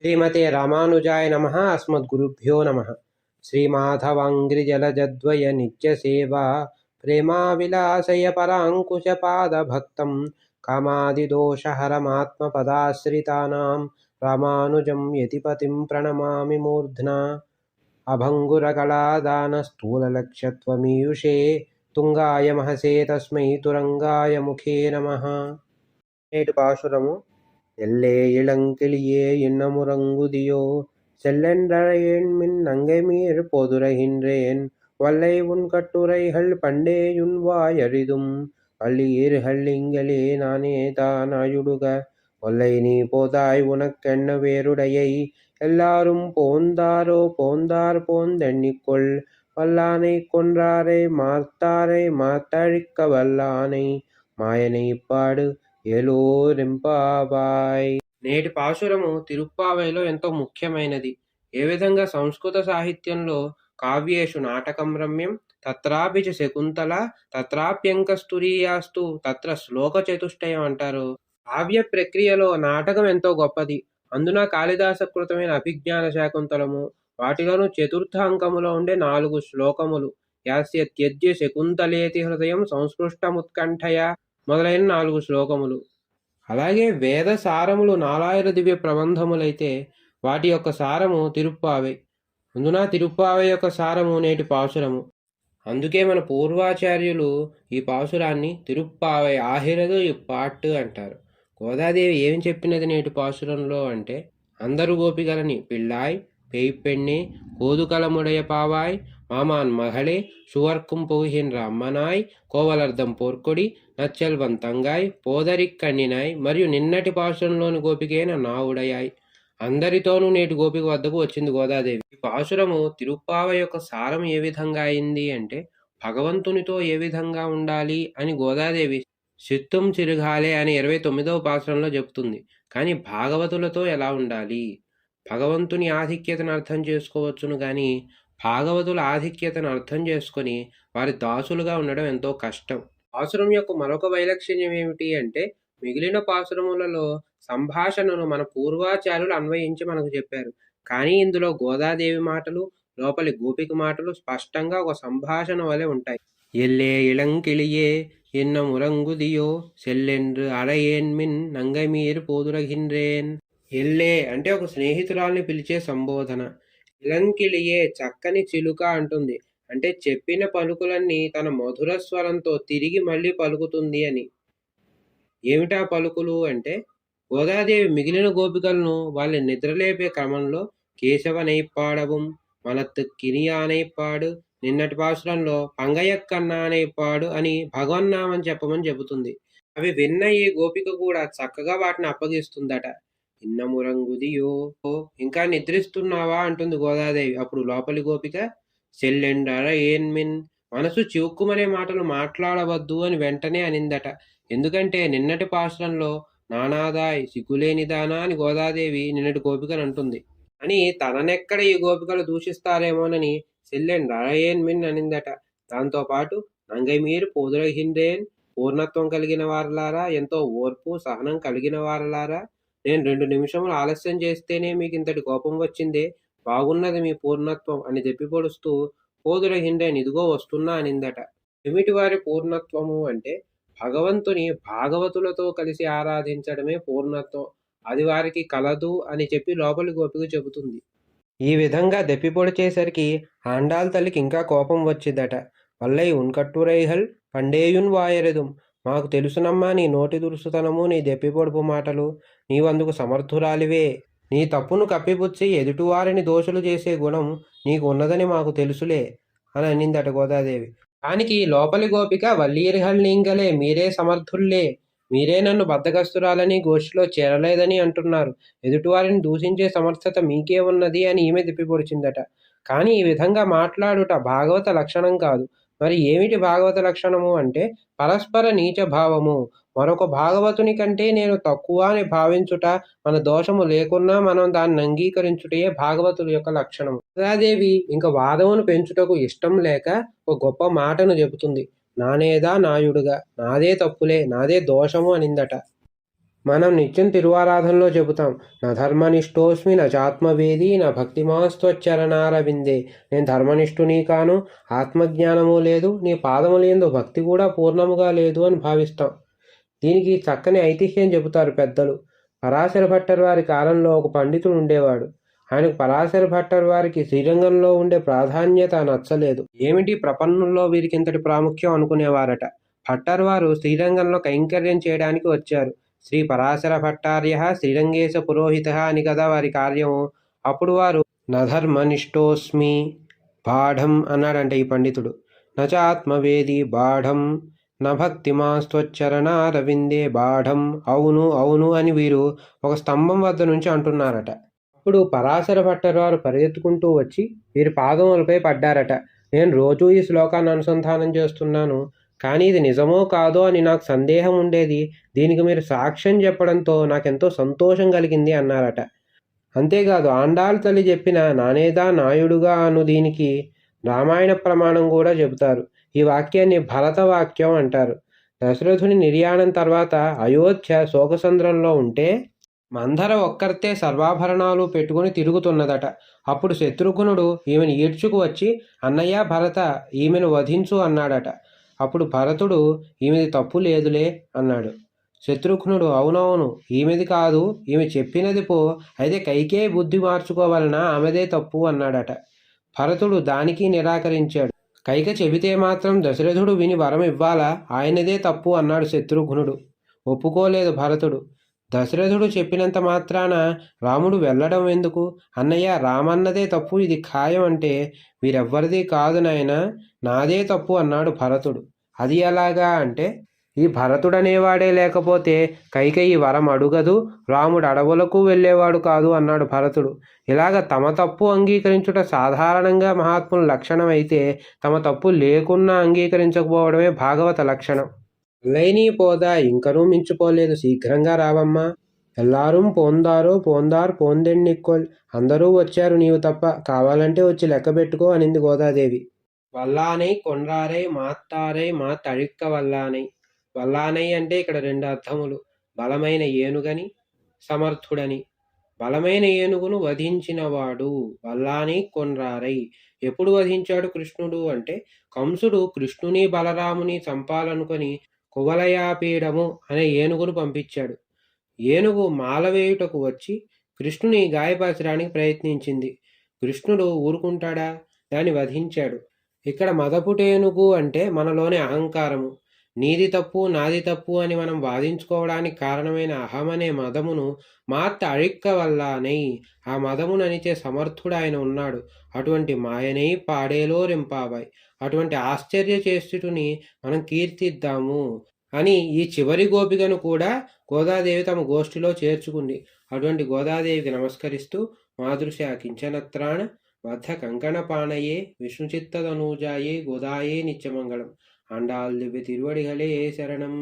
శ్రీమతే రామానుజాయ నమః. అస్మద్గురుభ్యో నమః. శ్రీమాధవాంగ్రిజలజద్వయ నిత్యసేవా ప్రేమావిలాసయ పరాంకుశపాదభక్తం కామాదిదోషహరమాత్మపదాశ్రితానాం రామానుజం యతిపతిం ప్రణమామి మూర్ధ్నా. అభంగురకళాదానస్థూలలక్ష్యత్వమీయుషే తుంగాయ మహసే తస్మై తురంగాయ ముఖే నమః. నేటి పాశురము. எல்லே இளங்கிளியே இன்னமுறங்குதியோ செல்லென்றழையேன்மின் நங்கைமீர் பொதுரகின்றேன் வல்லை உன் கட்டுரைகள் பண்டேயுன் வாயறிதும் பள்ளீர்கள் இங்களே நானே தானாயுடுக ஒல்லை நீ போதாய் உனக்கென்ன வேருடையை எல்லாரும் போந்தாரோ போந்தார் போந்தெண்ணிக்கொள் வல்லானை கொன்றாரை மார்த்தாரை மாத்தழிக்க வல்லானை మాయனை పాడు ఏలోరింపావాయ్. నేటి పాశురము తిరుప్పావైలో ఎంతో ముఖ్యమైనది. ఏ విధంగా సంస్కృత సాహిత్యంలో కావ్యేషు నాటకం రమ్యం తత్రాపి చ శకుంతల తత్రాప్యంకస్తురీయాస్తు తత్ర శ్లోక చతుష్టయం అంటారు. కావ్య ప్రక్రియలో నాటకం ఎంతో గొప్పది. అందున కాళిదాసకృతమైన అభిజ్ఞాన శాకుంతలము, వాటిలోనూ చతుర్థ అంకములో ఉండే 4 శ్లోకములు యాస్య త్యజ్య శకుంతలేతి హృదయం సంస్పృష్టముత్కంఠయ మొదలైన 4 శ్లోకములు. అలాగే వేద సారములు 4000 దివ్య ప్రబంధములైతే వాటి యొక్క సారము తిరుప్పావై. అందున తిరుప్పావై యొక్క సారము నేటి పాశురము. అందుకే మన పూర్వాచార్యులు ఈ పాశురాన్ని తిరుప్పావై ఆహిరదు ఈ పాట్టు అంటారు. గోదాదేవి ఏం చెప్పినది నేటి పాశురంలో అంటే, అందరు గోపికలని పిళ్ళాయ్ పెయ్పెಣ್ಣే కోదుకలముడయ పావాయ్ மாமான் மகளே சுவர்க்கும் புகுகின்ற అమ్మనాయ్ కోవలర్ధం పోర్కొడి నచ్చల్వన్ తంగాయ్ పోదరిక్ కన్నినాయ్ మరియు నిన్నటి పాశురంలోని గోపికైన నావుడయాయ్. అందరితోనూ నేటి గోపిక వద్దకు వచ్చింది గోదాదేవి. ఈ పాశురము తిరుప్పావ యొక్క సారం ఏ విధంగా అయింది అంటే, భగవంతునితో ఏ విధంగా ఉండాలి అని గోదాదేవి చిత్తం చిరుగాలే అని 29వ పాశురంలో చెబుతుంది. కానీ భాగవతులతో ఎలా ఉండాలి, భగవంతుని ఆధిక్యతను అర్థం చేసుకోవచ్చును కానీ భాగవతుల ఆధిక్యతను అర్థం చేసుకొని వారి దాసులుగా ఉండడం ఎంతో కష్టం. పాశురం యొక్క మరొక వైలక్షణ్యం ఏమిటి అంటే, మిగిలిన పాశురములలో సంభాషణను మన పూర్వాచార్యులు అన్వయించి మనకు చెప్పారు. కానీ ఇందులో గోదాదేవి మాటలు, లోపలి గోపిక మాటలు స్పష్టంగా ఒక సంభాషణ వలె ఉంటాయి. ఎల్లే ఇళంకిళియే ఎన్న మురంగుదియో సెల్లెండ్రు అడయేన్మిన్ నంగమీరు పోదురగిన్రేన్. ఎల్లే అంటే ఒక స్నేహితురాల్ని పిలిచే సంబోధన. ఇళంకిళియే చక్కని చిలుక అంటుంది, అంటే చెప్పిన పలుకులన్నీ తన మధుర స్వరంతో తిరిగి మళ్ళీ పలుకుతుంది అని. ఏమిటా పలుకులు అంటే, గోదాదేవి మిగిలిన గోపికలను వాళ్ళ నిద్రలేపే క్రమంలో కేశవనైపాడవం మనత్తు కినియానైపాడు, నిన్నటి పాశురంలో పంగయక్కన్నానైపాడు అని భగవన్నామని చెప్పమని చెబుతుంది. అవి విన్న ఈ గోపిక కూడా చక్కగా వాటిని అప్పగిస్తుందట. ఇన్నమురంగుదియో, ఇంకా నిద్రిస్తున్నావా అంటుంది గోదాదేవి. అప్పుడు లోపలి గోపిక సెల్లెండర ఏన్మిన్, మనసు చివుక్కుమనే మాటలు మాట్లాడవద్దు అని వెంటనే అనిందట. ఎందుకంటే నిన్నటి పాశురంలో నానాదాయ్ సిగ్గులేనిదానా అని గోదాదేవి నిన్నటి గోపికను అంటుంది. అని తననెక్కడ ఈ గోపికలు దూషిస్తారేమోనని సెల్లెండర ఏన్మిన్ అనిందట. దాంతోపాటు నంగై మీరు పోదురహిందేన్, పూర్ణత్వం కలిగిన వారలారా, ఎంతో ఓర్పు సహనం కలిగిన వారలారా, నేను 2 నిమిషములు ఆలస్యం చేస్తేనే మీకు ఇంతటి కోపం వచ్చిందే, బాగున్నది మీ పూర్ణత్వం అని దెప్పిపొడుస్తూ పోదురహిండేన్ ఇదిగో వస్తున్నా అనిందట. ఏమిటి వారి పూర్ణత్వము అంటే, భగవంతుని భాగవతులతో కలిసి ఆరాధించడమే పూర్ణత్వం, అది వారికి కలదు అని చెప్పి లోపలి గోపిక చెబుతుంది. ఈ విధంగా దెప్పిపొడిచేసరికి ఆండాల్ తల్లికి ఇంకా కోపం వచ్చిందట. వల్లై ఉన్కట్టురైహల్ పండేయున్ వాయరెదుం, మాకు తెలుసునమ్మా నీ నోటి దురుసుతనము, నీ దెప్పిపొడుపు మాటలు, నీవందుకు సమర్థురాలివే. నీ తప్పును కప్పిపుచ్చి ఎదుటివారిని దోషులు చేసే గుణం నీకు ఉన్నదని మాకు తెలుసులే అని అనిందట గోదాదేవి. దానికి లోపలి గోపిక వల్లీరిహళ్ళింగలే, మీరే సమర్థుల్లే, మీరే నన్ను బద్ధకస్తురాలని గోష్ఠిలో చేరలేదని అంటున్నారు, ఎదుటివారిని దూషించే సమర్థత మీకే ఉన్నది అని ఈమె తిప్పిపొడిచిందట. కానీ ఈ విధంగా మాట్లాడుట భాగవత లక్షణం కాదు. మరి ఏమిటి భాగవత లక్షణము అంటే, పరస్పర నీచ భావము. మరొక భాగవతుని కంటే నేను తక్కువ అని భావించుట, మన దోషము లేకున్నా మనం దాన్ని అంగీకరించుటే భాగవతుల యొక్క లక్షణము. గోదాదేవి ఇంకా వాదమును పెంచుటకు ఇష్టం లేక ఒక గొప్ప మాటను చెబుతుంది. నానేదా నాయుడుగా, నాదే తప్పులే, నాదే దోషము అనిందట. మనం నిత్యం తిరువారాధనలో చెబుతాం, నా ధర్మనిష్టోస్మి నా చాత్మవేది నా భక్తిమాస్త్వచ్చరణారవిందే. నేను ధర్మనిష్ఠుని కాను, ఆత్మజ్ఞానము లేదు, నీ పాదములందు భక్తి కూడా పూర్ణముగా లేదు అని భావిస్తాం. దీనికి చక్కని ఐతిహ్యం చెబుతారు పెద్దలు. పరాశర భట్టర్ వారి కాలంలో ఒక పండితుడు ఉండేవాడు. ఆయనకు పరాశర భట్టర్ వారికి శ్రీరంగంలో ఉండే ప్రాధాన్యత నచ్చలేదు. ఏమిటి ప్రపన్నుల్లో వీరికి ఇంతటి ప్రాముఖ్యం అనుకునేవారట. భట్టర్ వారు శ్రీరంగంలో కైంకర్యం చేయడానికి వచ్చారు. శ్రీ పరాశర భట్టార్య శ్రీరంగేశ పురోహిత అని కదా వారి కార్యము. అప్పుడు వారు నధర్మనిష్టోస్మి బాఢం అన్నాడంటే ఈ పండితుడు. నచాత్మవేది బాఢం నభక్తిమాస్త్వచ్చరణారవిందే బాఢం. అవును అవును అని వీరు ఒక స్తంభం వద్ద నుంచి అంటున్నారట. అప్పుడు పరాశర భట్టర్ వారు పరిగెత్తుకుంటూ వచ్చి వీరి పాదములపై పడ్డారట. నేను రోజూ ఈ శ్లోకాన్ని అనుసంధానం చేస్తున్నాను, కానీ ఇది నిజమో కాదో అని నాకు సందేహం ఉండేది. దీనికి మీరు సాక్ష్యం చెప్పడంతో నాకెంతో సంతోషం కలిగింది అన్నారట. అంతేకాదు ఆండాళ్ తల్లి చెప్పిన నానేదా నాయుడుగా అను దీనికి రామాయణ ప్రమాణం కూడా చెబుతారు. ఈ వాక్యాన్ని భరత వాక్యం అంటారు. దశరథుని నిర్యాణం తర్వాత అయోధ్య శోకసంద్రంలో ఉంటే మందర ఒక్కరితే సర్వాభరణాలు పెట్టుకుని తిరుగుతున్నదట. అప్పుడు శత్రుఘ్నుడు ఈమెను ఈడ్చుకు వచ్చి, అన్నయ్య భరత, ఈమెను వధించు అన్నాడట. అప్పుడు భరతుడు, ఈమెది తప్పు లేదులే అన్నాడు. శత్రుఘ్నుడు, అవునవును, ఈమెది కాదు, ఈమె చెప్పినది పో, అయితే కైకేయి బుద్ధి మార్చుకోవాలనా, ఆమెదే తప్పు అన్నాడట. భరతుడు దానికి నిరాకరించాడు. కైక చెబితే మాత్రం దశరథుడు విని వరం ఇవ్వాలా, ఆయనదే తప్పు అన్నాడు శత్రుఘ్నుడు. ఒప్పుకోలేదు భరతుడు. దశరథుడు చెప్పినంత మాత్రాన రాముడు వెళ్ళడం ఎందుకు? అన్నయ్య, రామన్నదే తప్పు, ఇది ఖాయం అంటే, వీరెవ్వరిది కాదు నాయనా, నాదే తప్పు అన్నాడు భరతుడు. అది ఎలాగా అంటే, ఈ భరతుడనేవాడే లేకపోతే కైకేయి వరం అడుగదు, రాముడు అడవులకు వెళ్ళేవాడు కాదు అన్నాడు భరతుడు. ఇలాగ తమ తప్పు అంగీకరించుట సాధారణంగా మహాత్ముల లక్షణం అయితే, తమ తప్పు లేకున్నా అంగీకరించకపోవడమే భాగవత లక్షణం. ఎల్లైనీ పోదా ఇంకనూ మించిపోలేదు, శీఘ్రంగా రావమ్మా. ఎల్లారూ పోందారో పోందార్ పోందెన్నిక్కోల్. అందరూ వచ్చారు, నీవు తప్ప, కావాలంటే వచ్చి లెక్క పెట్టుకో అనింది గోదాదేవి. వల్లానై కొండ్రారై మాత్తారై మా తழிక్క వల్లానై. వల్లానై అంటే ఇక్కడ రెండు అర్థములు. బలమైన ఏనుగని, సమర్థుడని. బలమైన ఏనుగును వధించినవాడు వల్లానై కొండ్రారై. ఎప్పుడు వధించాడు కృష్ణుడు అంటే, కంసుడు కృష్ణుని బలరాముని చంపాలనుకొని కువలయాపీడము అనే ఏనుగును పంపించాడు. ఏనుగు మాలవేయుటకు వచ్చి కృష్ణుని గాయపరచడానికి ప్రయత్నించింది. కృష్ణుడు ఊరుకుంటాడా? దాన్ని వధించాడు. ఇక్కడ మదపుటేనుగు అంటే మనలోని అహంకారము. నీది తప్పు నాది తప్పు అని మనం వాదించుకోవడానికి కారణమైన అహమనే మదమును మాత్త అழிక్క వల్లానై, ఆ మదమును అనిచే సమర్థుడు ఆయన ఉన్నాడు. అటువంటి మాయనై పాడేలో రింపాబాయ్, అటువంటి ఆశ్చర్య చేస్తుని మనం కీర్తిద్దాము అని ఈ చివరి గోపికను కూడా గోదాదేవి తమ గోష్ఠిలో చేర్చుకుంది. అటువంటి గోదాదేవికి నమస్కరిస్తూ మాదృశ కించనత్రాణ బద్ధ కంకణపాణయే విష్ణుచిత్తదనూజాయే గోదాయే నిత్యమంగళం. ఆండాళ్ దివ్య తిరువడిகளே శరణం.